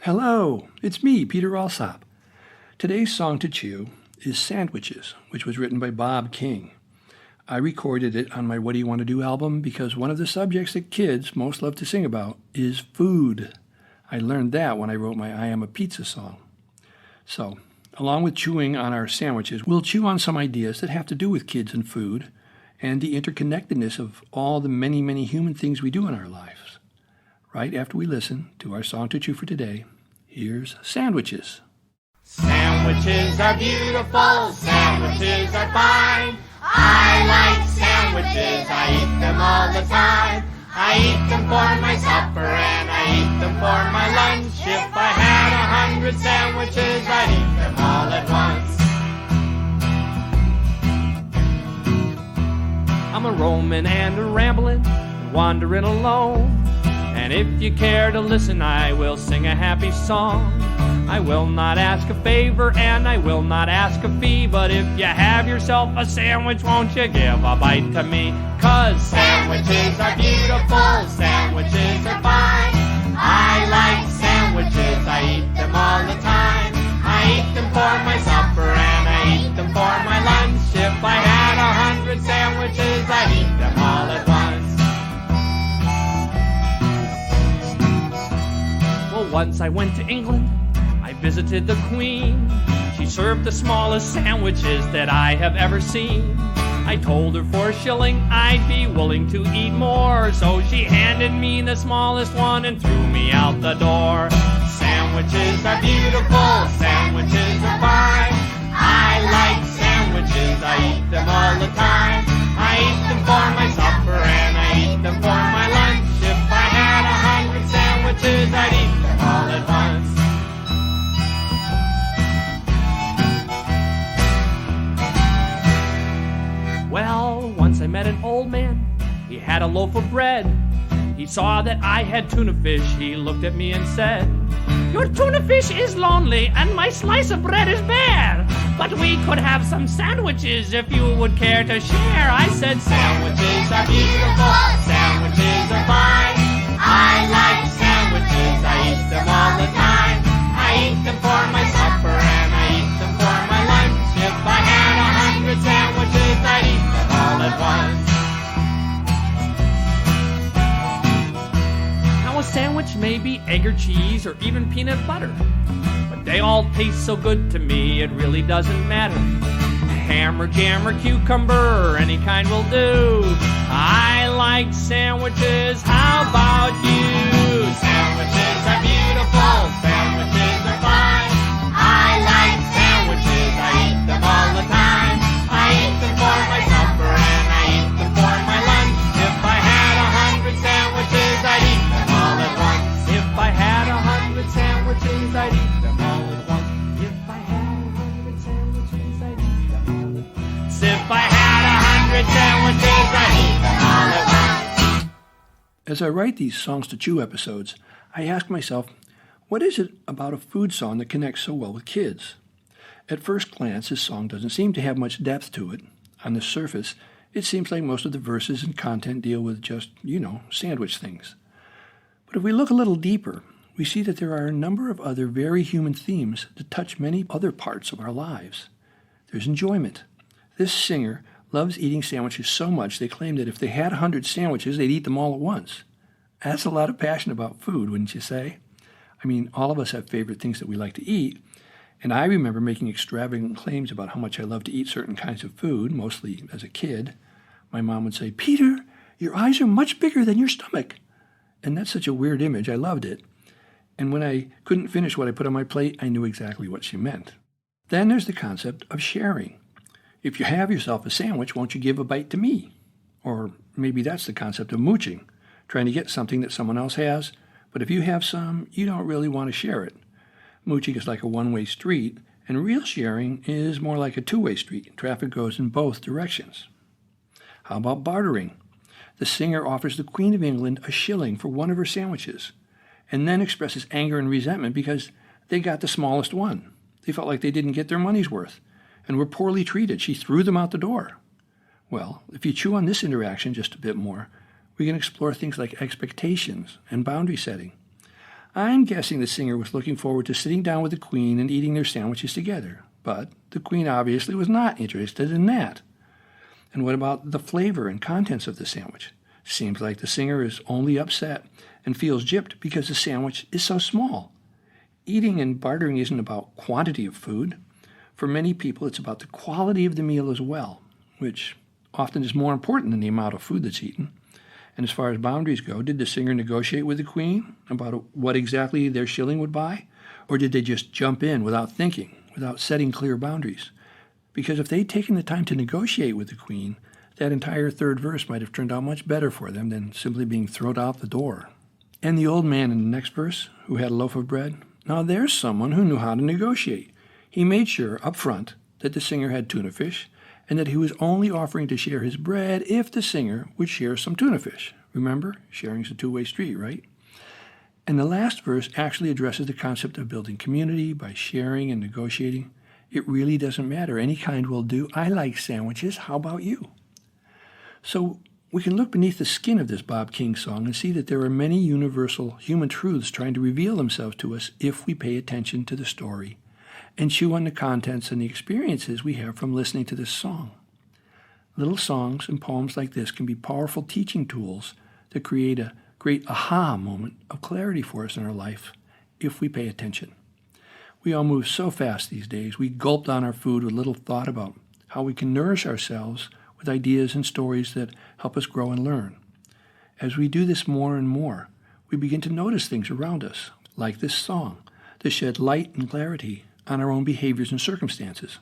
Hello, it's me, Peter Alsop. Today's song to chew is Sandwiches, which was written by Bob King. I recorded it on my What Do You Want to Do album because one of the subjects that kids most love to sing about is food. I learned that when I wrote my I Am a Pizza song. So, along with chewing on our sandwiches, we'll chew on some ideas that have to do with kids and food and the interconnectedness of all the many, many human things we do in our lives. Right after we listen to our song to chew for today, here's Sandwiches. Sandwiches are beautiful, sandwiches are fine. I like sandwiches, I eat them all the time. I eat them for my supper and I eat them for my lunch. If I had 100 sandwiches, I'd eat them all at once. I'm a roaming and a rambling, wandering alone. And if you care to listen, I will sing a happy song. I will not ask a favor and I will not ask a fee, but if you have yourself a sandwich, won't you give a bite to me? 'Cause sandwiches are beautiful, sandwiches are fine. I like sandwiches, I eat them all the time. I eat them for my supper and I eat them for my lunch. If I had 100 sandwiches, I'd eat them all at once. Once I went to England, I visited the Queen. She served the smallest sandwiches that I have ever seen. I told her for a shilling I'd be willing to eat more, so she handed me the smallest one and threw me out the door. Sandwiches are beautiful, sandwiches are fine. I like sandwiches, I eat them all the time. I eat them for my supper and I eat them for my lunch. If I had 100 sandwiches, I'd eat them all at once. Well, once I met an old man. He had a loaf of bread. He saw that I had tuna fish. He looked at me and said, "Your tuna fish is lonely and my slice of bread is bare. But we could have some sandwiches if you would care to share." I said, "Sandwiches are beautiful, sandwiches are fine. I like sandwiches, I eat them all the time. I eat them for my supper and I eat them for my lunch. If I had 100 sandwiches, I'd eat them all at once." Now a sandwich may be egg or cheese or even peanut butter, but they all taste so good to me it really doesn't matter. Ham or jam or cucumber or any kind will do. I like sandwiches, how about you? Sandwiches are beautiful, sandwiches are fine. I like sandwiches, I eat them all the time. I eat them for my supper and I eat them for my lunch. If I had 100 sandwiches, I'd eat them all at once. If I had 100 sandwiches, I'd eat them all at once. If I had 100 sandwiches, I'd eat them all at once. If I had 100 sandwiches, I'd eat them all at once. As I write these Songs to Chew episodes, I ask myself, what is it about a food song that connects so well with kids? At first glance, this song doesn't seem to have much depth to it. On the surface, it seems like most of the verses and content deal with just, sandwich things. But if we look a little deeper, we see that there are a number of other very human themes that touch many other parts of our lives. There's enjoyment. This singer loves eating sandwiches so much they claim that if they had 100 sandwiches, they'd eat them all at once. That's a lot of passion about food, wouldn't you say? I mean, all of us have favorite things that we like to eat, and I remember making extravagant claims about how much I love to eat certain kinds of food, mostly as a kid. My mom would say, "Peter, your eyes are much bigger than your stomach." And that's such a weird image. I loved it. And when I couldn't finish what I put on my plate, I knew exactly what she meant. Then there's the concept of sharing. If you have yourself a sandwich, won't you give a bite to me? Or maybe that's the concept of mooching, trying to get something that someone else has, but if you have some, you don't really want to share it. Mooching is like a one-way street, and real sharing is more like a two-way street. Traffic goes in both directions. How about bartering? The singer offers the Queen of England a shilling for one of her sandwiches, and then expresses anger and resentment because they got the smallest one. They felt like they didn't get their money's worth and were poorly treated. She threw them out the door. Well, if you chew on this interaction just a bit more, we can explore things like expectations and boundary setting. I'm guessing the singer was looking forward to sitting down with the Queen and eating their sandwiches together, but the Queen obviously was not interested in that. And what about the flavor and contents of the sandwich? Seems like the singer is only upset and feels gypped because the sandwich is so small. Eating and bartering isn't about quantity of food. For many people, it's about the quality of the meal as well, which often is more important than the amount of food that's eaten. And as far as boundaries go, did the singer negotiate with the Queen about what exactly their shilling would buy? Or did they just jump in without thinking, without setting clear boundaries? Because if they'd taken the time to negotiate with the Queen, that entire third verse might have turned out much better for them than simply being thrown out the door. And the old man in the next verse, who had a loaf of bread, now there's someone who knew how to negotiate. He made sure up front that the singer had tuna fish, and that he was only offering to share his bread if the singer would share some tuna fish. Remember, sharing's a two-way street, right? And the last verse actually addresses the concept of building community by sharing and negotiating. It really doesn't matter. Any kind will do. I like sandwiches. How about you? So we can look beneath the skin of this Bob King song and see that there are many universal human truths trying to reveal themselves to us if we pay attention to the story and chew on the contents and the experiences we have from listening to this song. Little songs and poems like this can be powerful teaching tools that create a great aha moment of clarity for us in our life if we pay attention. We all move so fast these days. We gulp down our food with little thought about how we can nourish ourselves with ideas and stories that help us grow and learn. As we do this more and more, we begin to notice things around us, like this song, that shed light and clarity on our own behaviors and circumstances.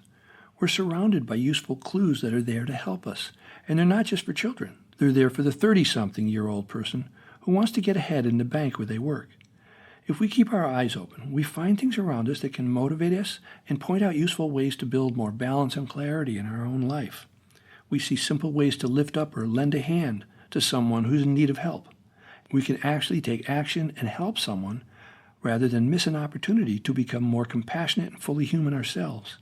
We're surrounded by useful clues that are there to help us, and they're not just for children. They're there for the 30-something-year-old person who wants to get ahead in the bank where they work. If we keep our eyes open, we find things around us that can motivate us and point out useful ways to build more balance and clarity in our own life. We see simple ways to lift up or lend a hand to someone who's in need of help. We can actually take action and help someone rather than miss an opportunity to become more compassionate and fully human ourselves.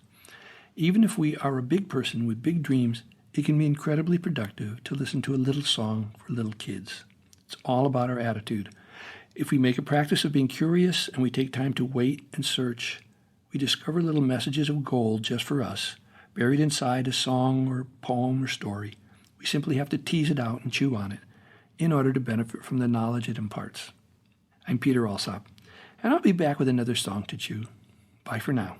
Even if we are a big person with big dreams, it can be incredibly productive to listen to a little song for little kids. It's all about our attitude. If we make a practice of being curious and we take time to wait and search, we discover little messages of gold just for us, buried inside a song or poem or story. We simply have to tease it out and chew on it in order to benefit from the knowledge it imparts. I'm Peter Alsop, and I'll be back with another song to chew. Bye for now.